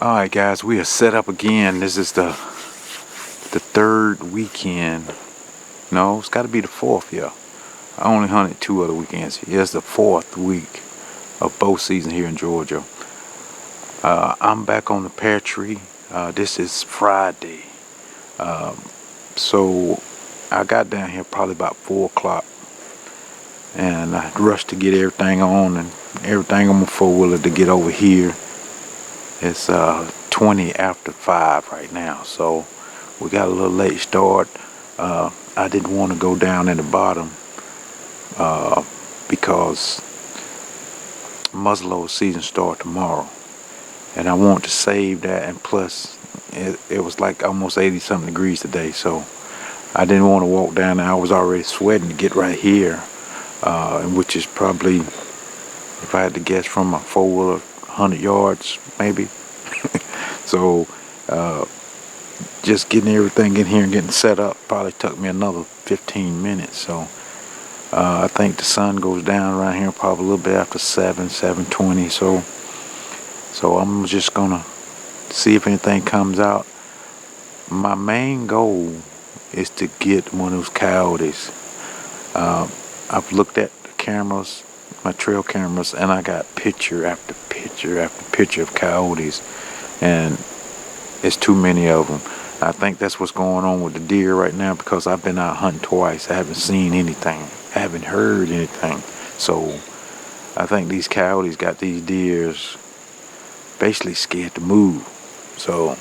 Alright guys, we are set up again. This is the third weekend. No, it's got to be the fourth, yeah. I only hunted 2 other weekends. Yeah, it's the 4th week of bow season here in Georgia. I'm back on the pear tree. This is Friday. So I got down here probably about 4 o'clock. And I rushed to get everything on and everything on my 4-wheeler to get over here. It's 20 after 5 right now, so we got a little late start. I didn't want to go down in the bottom because muzzleloader season start tomorrow, and I want to save that. And plus, it was like almost 80-something degrees today, so I didn't want to walk down there. I was already sweating to get right here, which is probably, if I had to guess, from my 4-wheeler, 100 yards maybe. So just getting everything in here and getting set up probably took me another 15 minutes. So I think the sun goes down around here probably a little bit after 7:20. So I'm just gonna see if anything comes out. My main goal is to get one of those coyotes. I've looked at the cameras, my trail cameras, and I got picture after picture after picture of coyotes, and it's too many of them. I think that's what's going on with the deer right now, because I've been out hunting twice. I haven't seen anything. I haven't heard anything. So I think these coyotes got these deers basically scared to move. So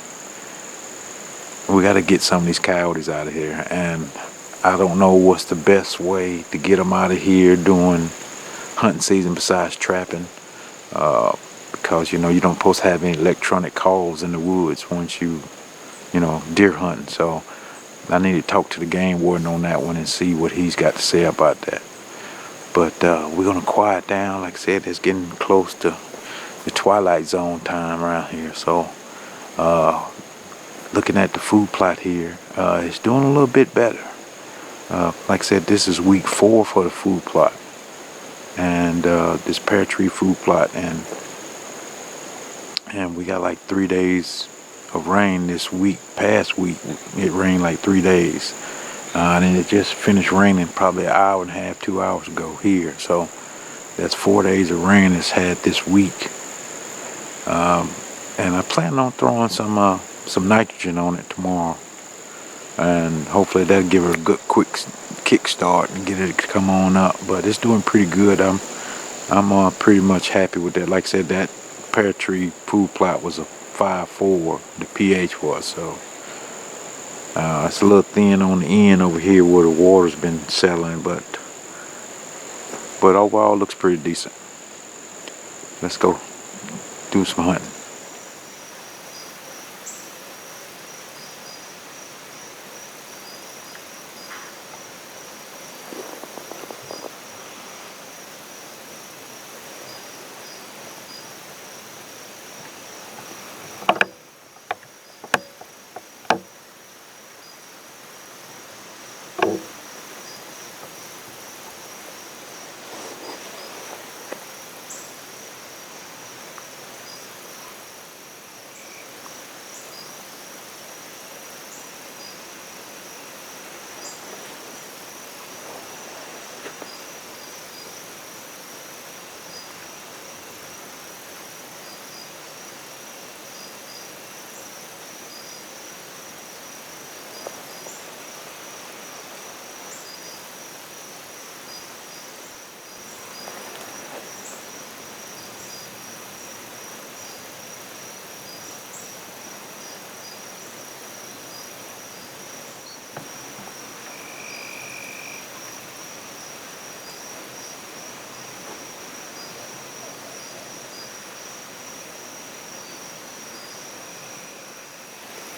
we got to get some of these coyotes out of here, and I don't know what's the best way to get them out of here during hunting season besides trapping, because you don't supposed to have any electronic calls in the woods once you deer hunting. So I need to talk to the game warden on that one and see what he's got to say about that. But we're gonna quiet down. Like I said, it's getting close to the twilight zone time around here. So looking at the food plot here, it's doing a little bit better. Like I said, this is week 4 for the food plot, and this pear tree food plot, and we got like 3 days of rain this week. Past week it rained like 3 days, and it just finished raining probably an hour and a half, 2 hours ago here. So that's 4 days of rain it's had this week, and I plan on throwing some nitrogen on it tomorrow, and hopefully that'll give her a good quick kick start and get it to come on up. But it's doing pretty good. I'm pretty much happy with that. Like I said, that pear tree food plot was a 5.4, the pH was, so it's a little thin on the end over here where the water's been settling, but overall looks pretty decent. Let's go do some hunting.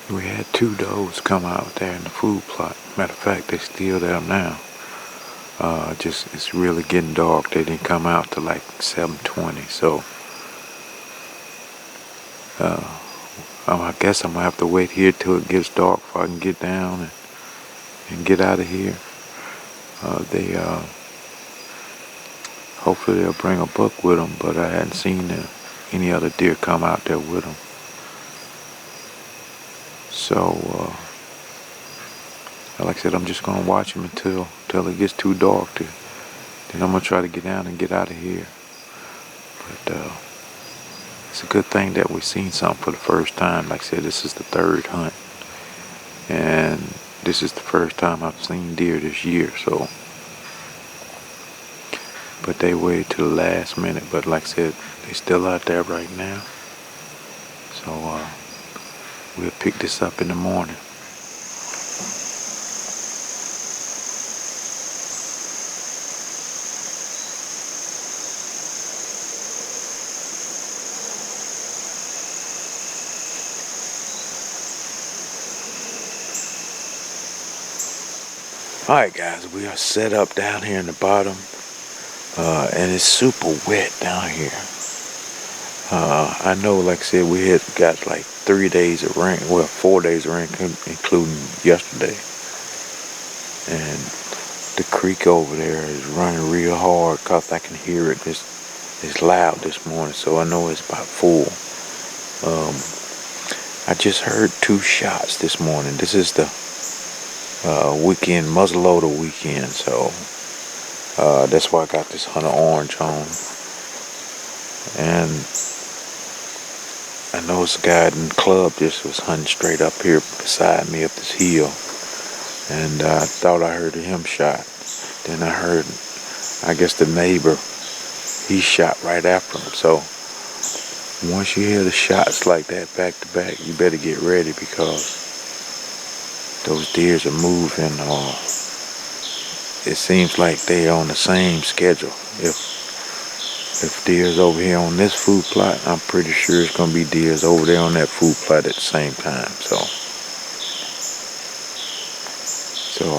We had 2 does come out there in the food plot. Matter of fact, they're still there now. Just it's really getting dark. They didn't come out till like 7:20. So I guess I'm gonna have to wait here till it gets dark before I can get down and get out of here. Hopefully they'll bring a buck with them, but I hadn't seen any other deer come out there with them. So, like I said, I'm just gonna watch him until it gets too dark. Then I'm gonna try to get down and get out of here. But it's a good thing that we've seen something for the first time. Like I said, this is the third hunt, and this is the first time I've seen deer this year. So, but they waited to the last minute. But like I said, they still out there right now. So we'll pick this up in the morning. Alright guys, we are set up down here in the bottom, and it's super wet down here. I know, like I said, we had got like 3 days of rain, well 4 days of rain including yesterday. And the creek over there is running real hard because I can hear it. It's loud this morning, so I know it's about full. I just heard 2 shots this morning. This is the weekend, muzzleloader weekend, so that's why I got this hunter orange on. And I know it's a guy in the club just was hunting straight up here beside me up this hill, and I thought I heard him shot. Then I heard, I guess the neighbor, he shot right after him. So once you hear the shots like that back to back, you better get ready because those deers are moving. It seems like they're on the same schedule. If deer's over here on this food plot, I'm pretty sure it's gonna be deers over there on that food plot at the same time. So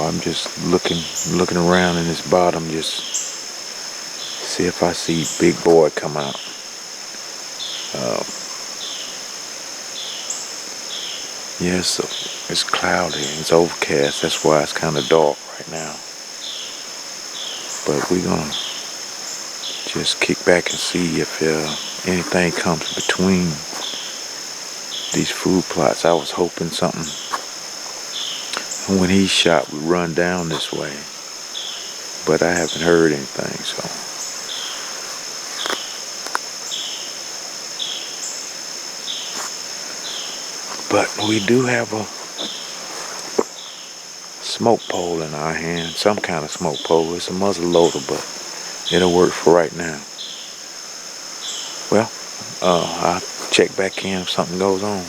I'm just looking around in this bottom, just see if I see big boy come out. Yes, it's cloudy, it's overcast, that's why it's kind of dark right now. But we're gonna just kick back and see if anything comes between these food plots. I was hoping something, when he shot, would run down this way, but I haven't heard anything, so. But we do have a smoke pole in our hand, some kind of smoke pole. It's a muzzle loader, but it'll work for right now. Well, I'll check back in if something goes on.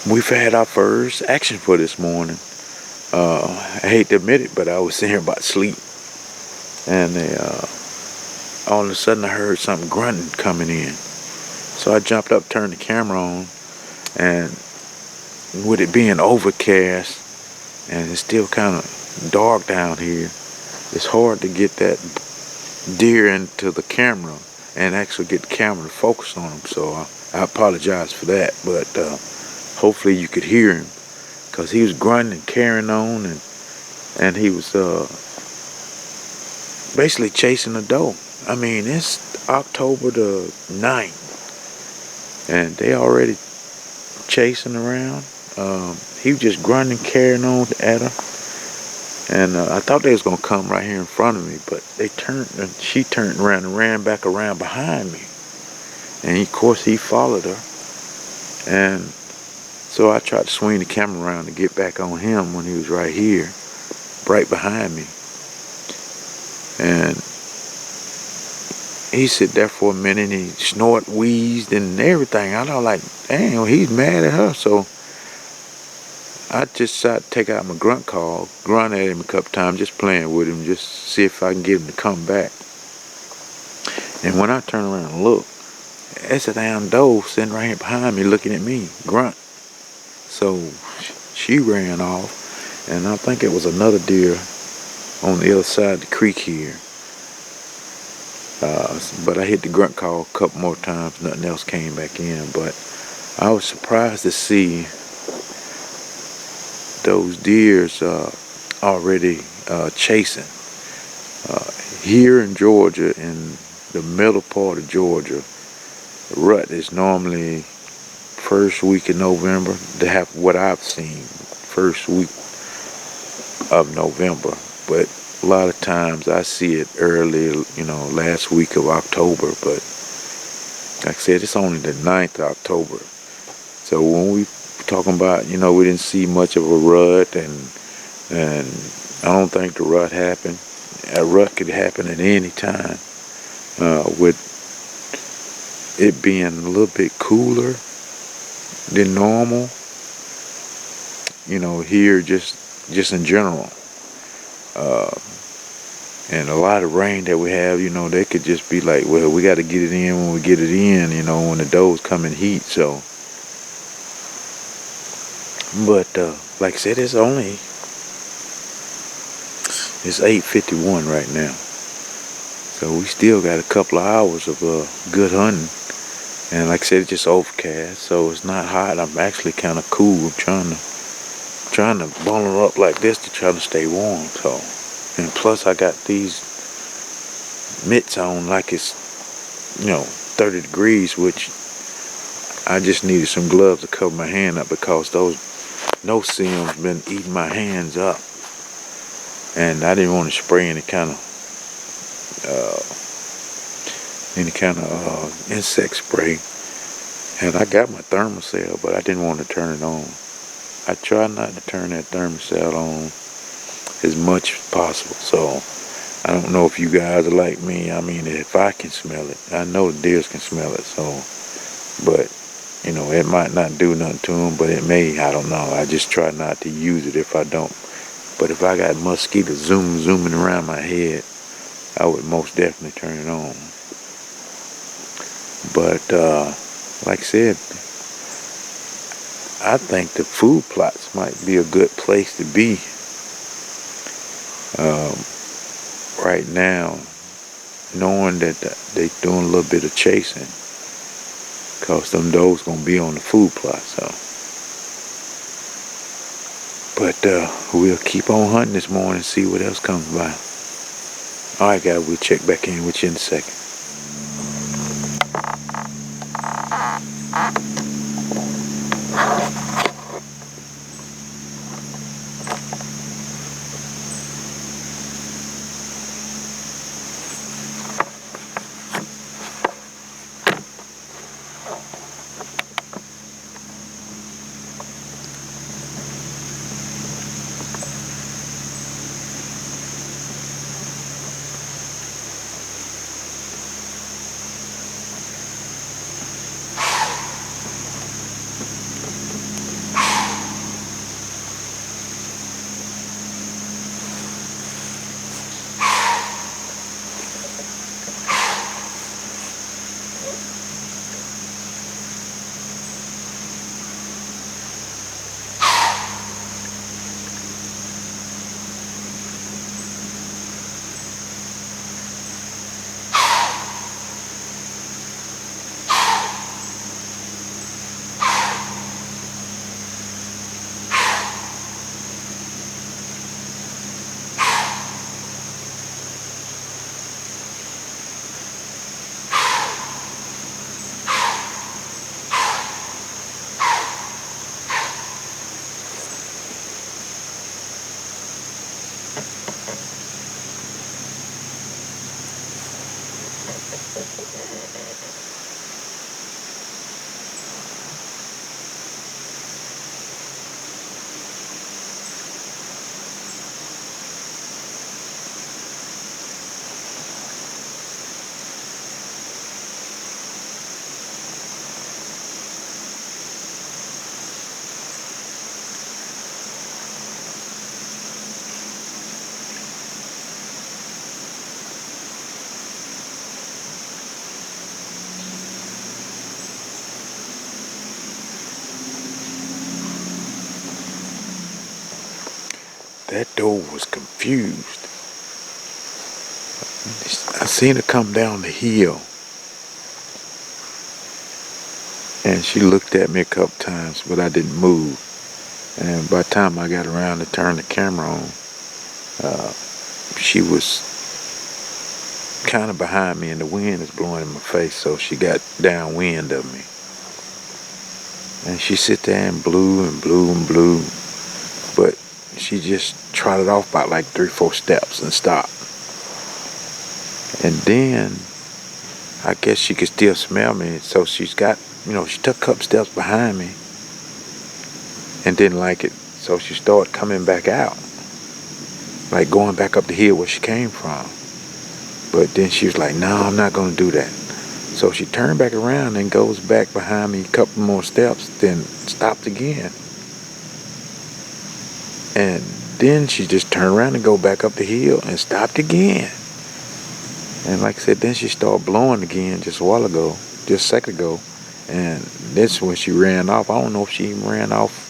we've had our first action for this morning. I hate to admit it, but I was sitting here about to sleep, and all of a sudden I heard something grunting coming in. So I jumped up, turned the camera on, and with it being overcast and it's still kind of dark down here, it's hard to get that deer into the camera and actually get the camera to focus on him. So I apologize for that, but hopefully you could hear him, because he was grunting and carrying on, and he was basically chasing a doe. I mean, it's October the 9th, and they already chasing around. He was just grunting, carrying on at her, and I thought they was gonna come right here in front of me, but they turned, and she turned around and ran back around behind me, and of course he followed her, and so I tried to swing the camera around to get back on him when he was right here, right behind me, and he sit there for a minute and he snort, wheezed, and everything. I was like, damn, he's mad at her. So I just decided to take out my grunt call, grunt at him a couple times, just playing with him, just see if I can get him to come back. And when I turn around and look, it's a damn doe sitting right here behind me looking at me, grunt. So she ran off, and I think it was another deer on the other side of the creek here. But I hit the grunt call a couple more times, nothing else came back in. But I was surprised to see those deers already chasing. Here in Georgia, in the middle part of Georgia, rut is normally first week in November. They have what I've seen, first week of November. But a lot of times I see it early, last week of October. But like I said, it's only the 9th of October. So when we talking about, we didn't see much of a rut, and I don't think the rut happened. A rut could happen at any time. With it being a little bit cooler than normal, here just in general. And a lot of rain that we have, they could just be like, well, we got to get it in when we get it in, when the does come in heat. So, but like I said, it's 8:51 right now. So we still got a couple of hours of good hunting. And like I said, it's just overcast, so it's not hot. I'm actually kind of cool. I'm trying to bundle up like this to try to stay warm. So. And plus I got these mitts on like it's 30 degrees, which I just needed some gloves to cover my hand up, because those no-see-ums been eating my hands up, and I didn't want to spray any kind of insect spray. And I got my thermocell, but I didn't want to turn it on. I try not to turn that thermocell on as much as possible. So I don't know if you guys are like me. I mean, if I can smell it, I know the deers can smell it. So, but it might not do nothing to them, but it may. I don't know. I just try not to use it if I don't. But if I got mosquitoes zooming around my head, I would most definitely turn it on. But like I said, I think the food plots might be a good place to be. Right now, knowing that they doing a little bit of chasing, cause them does gonna be on the food plot. So, but we'll keep on hunting this morning and see what else comes by. All right, guys, we'll check back in with you in a second. That doe was confused. I seen her come down the hill, and she looked at me a couple times, but I didn't move. And by the time I got around to turn the camera on, she was kind of behind me, and the wind is blowing in my face, so she got downwind of me. And she sit there and blew and blew and blew, but she just trotted off about like 3-4 steps and stopped. And then I guess she could still smell me, so she's got, she took a couple steps behind me and didn't like it, so she started coming back out, like going back up the hill where she came from. But then she was like, no, I'm not going to do that. So she turned back around and goes back behind me a couple more steps, then stopped again. And then she just turned around and go back up the hill and stopped again. And like I said, then she started blowing again just a second ago. And that's when she ran off. I don't know if she even ran off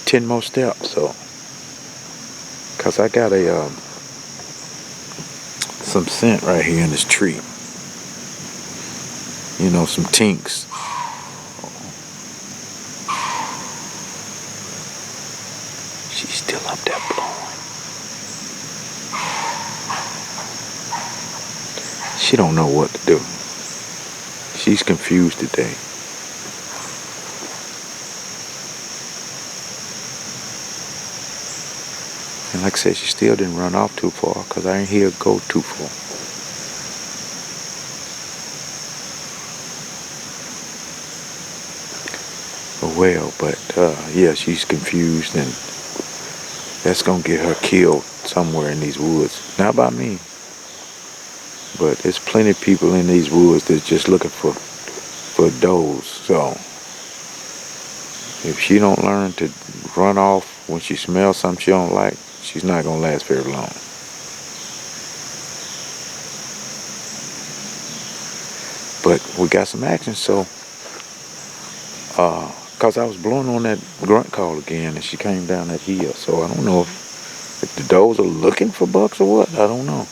10 more steps. So, cause I got some scent right here in this tree. Some tinks. She's still up there blowing. She don't know what to do. She's confused today. And like I said, she still didn't run off too far, because I didn't hear her go too far. Well, but yeah, she's confused, and that's gonna get her killed somewhere in these woods. Not by me, but there's plenty of people in these woods that's just looking for does. So if she don't learn to run off when she smells something she don't like, she's not gonna last very long. But we got some action, so because I was blowing on that grunt call again, and she came down that hill. So I don't know if the does are looking for bucks or what. I don't know.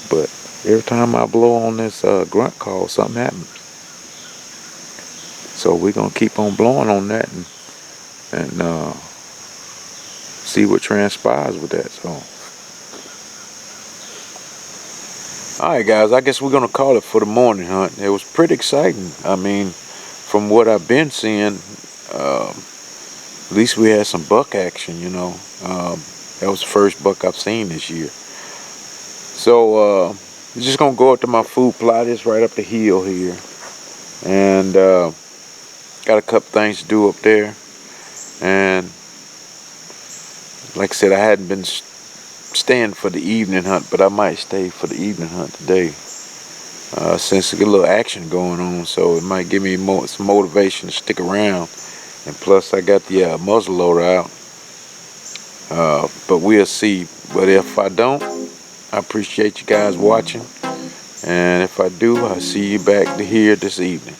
But every time I blow on this grunt call, something happens. So we're going to keep on blowing on that and see what transpires with that. So, alright guys, I guess we're going to call it for the morning hunt. It was pretty exciting. I mean, from what I've been seeing, at least we had some buck action, that was the first buck I've seen this year. So we're just gonna go up to my food plot. It's right up the hill here, and got a couple things to do up there. And like I said, I hadn't been staying for the evening hunt, but I might stay for the evening hunt today. Since there's a little action going on, so it might give me some motivation to stick around. And plus I got the muzzleloader out, but we'll see. But if I don't, I appreciate you guys watching, and if I do, I'll see you back here this evening.